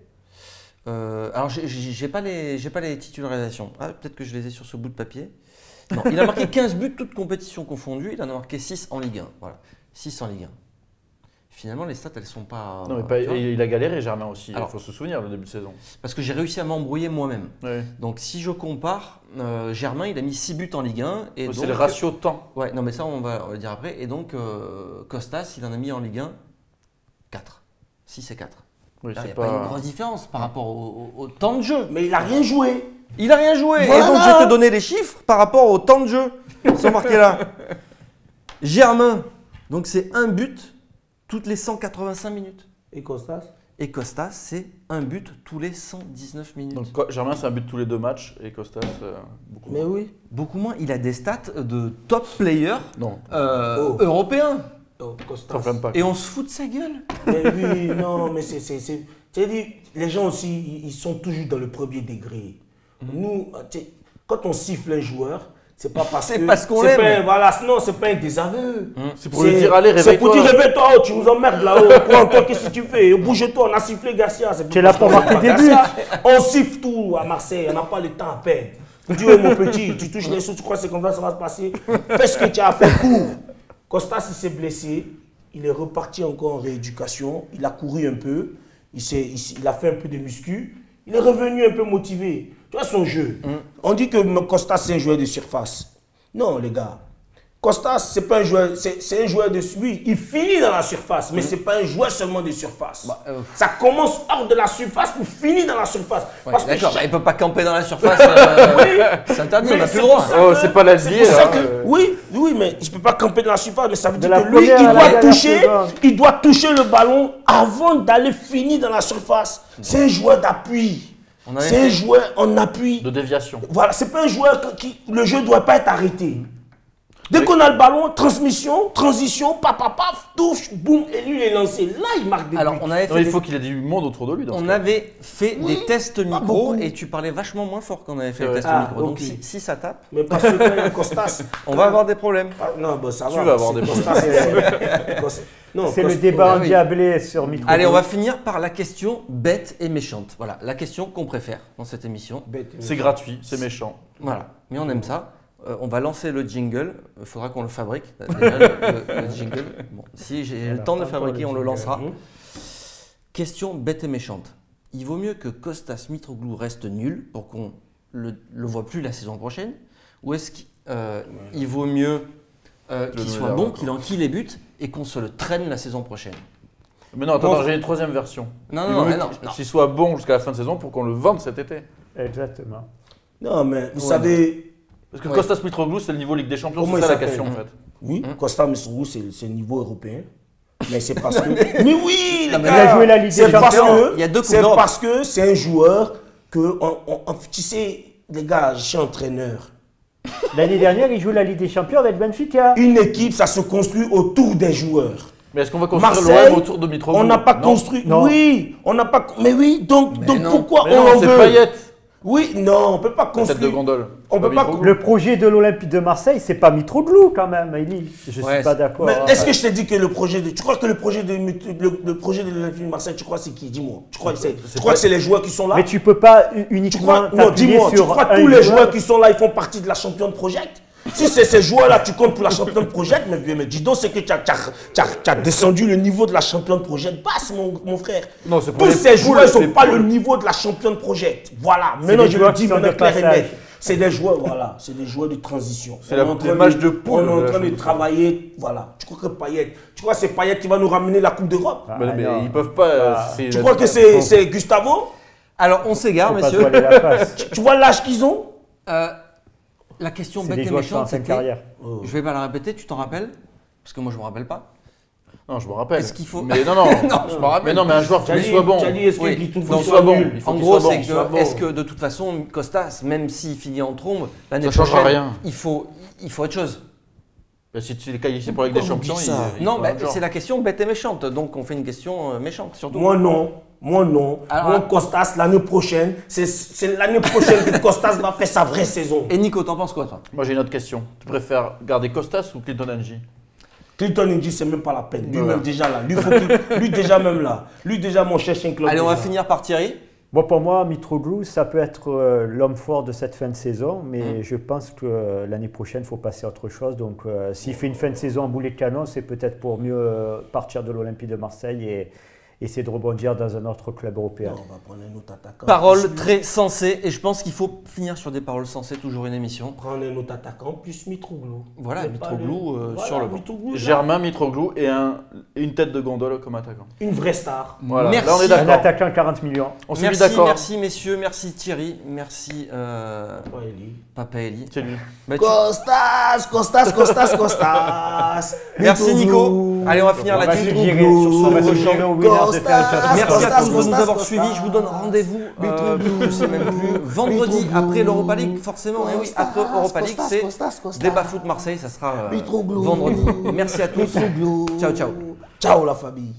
Alors, j'ai pas les titularisations. Ah, peut-être que je les ai sur ce bout de papier. Non, il a marqué 15 buts, toutes compétitions confondues. Il en a marqué 6 en Ligue 1. Voilà, 6 en Ligue 1. Finalement, les stats, elles sont pas. Non, mais il a galéré, Germain aussi. Il Alors, faut se souvenir le début de saison. Parce que j'ai réussi à m'embrouiller moi-même. Ouais. Donc, si je compare, Germain, il a mis 6 buts en Ligue 1. C'est le ratio de temps. Ouais, non, mais ça, on va le dire après. Et donc, Costas, il en a mis en Ligue 1 4. 6 et 4. Oui, Il n'y c'est a pas une grosse différence par rapport au temps de jeu. Mais il n'a rien joué. Il n'a rien joué. Voilà. Et donc, je vais te donner les chiffres par rapport au temps de jeu. Ils sont marqués là. Germain, donc c'est un but toutes les 185 minutes. Et Costas? Et Costas, c'est un but tous les 119 minutes. Donc Germain, c'est un but tous les 2 matchs et Costas, beaucoup Mais moins. oui. Beaucoup moins. Il a des stats de top player Non, européen. Oh, Costas. t'enflamme pas. Et on se fout de sa gueule. Mais oui, non, mais c'est. Tu dit, les gens aussi, ils sont toujours dans le premier degré. Nous, quand on siffle un joueur, C'est pas parce C'est que. parce qu'on c'est l'aime. pas Voilà, non, c'est pas un désaveu. C'est pour lui dire, allez, réveille-toi. C'est pour dire, réveille-toi, oh, tu nous emmerdes là-haut. Toi, qu'est-ce que tu fais? Bouge-toi, on a sifflé Garcia. Tu es là pour marquer des buts. On siffle tout à Marseille, on n'a pas le temps à perdre. Dieu, mon petit, tu touches les sous, tu crois que c'est comme ça va se passer? Fais ce que tu as à faire, cours. Costas, il s'est blessé, il est reparti encore en rééducation, il a couru un peu, il a fait un peu de muscu, il est revenu un peu motivé. Tu vois son jeu. On dit que Costas, c'est un joueur de surface. Non, les gars. Costas, c'est pas un joueur, c'est un joueur de... Oui, il finit dans la surface, mais c'est pas un joueur seulement de surface. Ça commence hors de la surface pour finir dans la surface. Ouais, Parce que d'accord, chaque- il peut pas camper dans la surface. C'est interdit, on Mais n'a plus c'est le droit. pour ça Oh, que- c'est pas la c'est vie, pour ça hein, que- Oui, mais je peux pas camper dans la surface, mais ça veut De dire la que lui, première à la dernière seconde. il doit toucher le ballon avant d'aller finir dans la surface. C'est un joueur d'appui. On avait C'est un fait- joueur en appui. De déviation. Voilà, c'est pas un joueur qui le jeu doit pas être arrêté. Dès qu'on a le ballon, transmission, transition, paf, touche, boum, et lui il est lancé. Là, il marque des Alors, buts. on avait Non, fait il des- faut qu'il ait du monde autour de lui. Dans ce On cas. avait fait des tests micro beaucoup. et tu parlais vachement moins fort quand on avait fait C'est les vrai. tests Ah, micro. Donc ok. si ça tape, Mais parce que quand il y a Costas, on va avoir des problèmes. Ah, non, bah, ça Tu va. vas avoir c'est des Costas, non, C'est le Costas- débat Ah oui. endiablé sur Micro. Allez, on va finir par la question bête et méchante. Voilà, la question qu'on préfère dans cette émission. Bête. C'est gratuit, c'est méchant. Voilà, mais on aime ça. On va lancer le jingle. Il faudra qu'on le fabrique. Déjà, le jingle. Bon, si j'ai le temps de le fabriquer, on le lancera. Question bête et méchante. Il vaut mieux que Kostas Mitroglou reste nul pour qu'on le voit plus la saison prochaine, ou est-ce qu'il vaut mieux qu'il soit bon, qu'il enquille les buts et qu'on se le traîne la saison prochaine? Mais non, attends, Bon. j'ai une troisième version. Non, Il non, vaut non, mieux non, qu'il- non. Qu'il soit bon jusqu'à la fin de saison pour qu'on le vende cet été. Exactement. Non, mais vous Ouais, savez, Parce que Ouais. Kostas Mitroglou, c'est le niveau Ligue des Champions, Comment c'est il ça la s'appelle question en fait. oui, Costa Misrou, c'est le niveau européen. Mais c'est parce que. Mais oui, les mais gars, il a joué la Ligue des c'est parce Champions. que- Il y a deux Coupes C'est d'Europe. parce que c'est un joueur que. Tu sais, les gars, je suis entraîneur. L'année dernière, il joue la Ligue des Champions avec Benfica. Une équipe, ça se construit autour des joueurs. Mais est-ce qu'on va construire Marseille, l'OM autour de Mitroglou? on n'a pas Non. construit. Non. Oui, on n'a pas. Mais oui, donc non. pourquoi Mais on non, en c'est veut? Payet. Oui, non, on peut pas La tête de construire. gondole. On peut pas- Mitroglou. Le projet de l'Olympique de Marseille, c'est pas Mitroglou quand même, Elie. Je Ouais, suis pas c'est- d'accord. Mais hein. est-ce que je t'ai dit que le projet de. Tu crois que le projet de l'Olympique de Marseille, tu crois c'est qui? Dis-moi. Tu crois que c'est les joueurs qui sont là? Mais tu peux pas Tu uniquement crois, non, t'appuyer dis-moi, tu sur crois que un tous les joueur joueurs qui sont là, ils font partie de la championne Project? Si c'est ces joueurs-là, tu comptes pour la championne Project, mais dis donc, c'est que tu as descendu le niveau de la championne Project basse, mon frère. Non, c'est pour Tous les ces poules, joueurs, ils les n'ont pas le poules. niveau de la championne Project. Voilà. C'est Maintenant, des je le joueurs dis qui sont maintenant de clair et passage. net. C'est des joueurs, voilà. C'est des joueurs de transition. C'est On la- est en train les matchs de poule On est de en la train de championne. travailler, voilà. Tu crois que Payet, tu crois que c'est Payet qui va nous ramener la Coupe d'Europe? Ah, Mais non. ils peuvent pas. c'est- Tu crois que c'est Gustavo? Alors, on s'égare, Faut pas se messieurs. voiler la face. Tu vois l'âge qu'ils ont? La question C'est bête des et joueurs qui sont en méchante, fin de c'était. carrière. Je vais pas la répéter, tu t'en rappelles? Parce que moi, je me rappelle pas. Non, je me rappelle. Est-ce qu'il faut- Mais non, non. Non, je me rappelle. Mais non, mais un joueur, faut qu'il soit bon. Tu as dit, est-ce Oui. qu'il Non, soit bon. Il faut En qu'il gros, soit c'est bon. que, soit bon. est-ce que de toute façon, Kostas, même s'il finit en trombe, l'année Ça changera prochaine, rien. il faut autre chose. Bah, si tu es qualifié pour la Ligue des Pourquoi vous Champions, dites ça il Non, faut bah, un genre. c'est la question bête et méchante. Donc, on fait une question méchante, surtout. Moi non. Alors, Moi, Costas, l'année prochaine, c'est l'année prochaine que Costas va faire sa vraie saison. Et Nico, t'en penses quoi, toi? Moi, j'ai une autre question. Tu préfères garder Kostas ou Clinton Ng? Clinton Ndji, c'est même pas la peine. Lui-même Voilà. déjà là. Lui déjà même là. Lui déjà mon cherche un club. Allez, on va déjà. finir par Thierry. Bon, pour moi, Mitroglou, ça peut être l'homme fort de cette fin de saison, mais je pense que l'année prochaine, il faut passer à autre chose. Donc, s'il fait une fin de saison en boulet de canon, c'est peut-être pour mieux partir de l'Olympique de Marseille et essayer de rebondir dans un autre club européen. Non, on va prendre un autre attaquant. Paroles très sensées. Et je pense qu'il faut finir sur des paroles sensées, toujours une émission. Prendre un autre attaquant plus Mitroglou. Voilà, C'est Mitroglou, pas le- sur le banc. Mitroglou, là. Germain Mitroglou et une tête de gondole comme attaquant. Une vraie star. Voilà, Merci. là on est Un d'accord. attaquant 40 millions. On s'est mis Merci, d'accord. merci messieurs, merci Thierry, merci Ouais, Eli. Papa Eli. C'est lui. Bah, tu- Costas. Merci Nico. Allez, on va finir On va là-dessus. se virer sur le le champ. au winner de faire une Merci à tous de nous avoir Costas. suivis. Je vous donne rendez-vous, je sais même plus, vendredi après l'Europa League, forcément. Et oui, après Europa League, c'est Débat Foot Marseille, ça sera vendredi. Merci à tous. Ciao, ciao. Ciao la famille.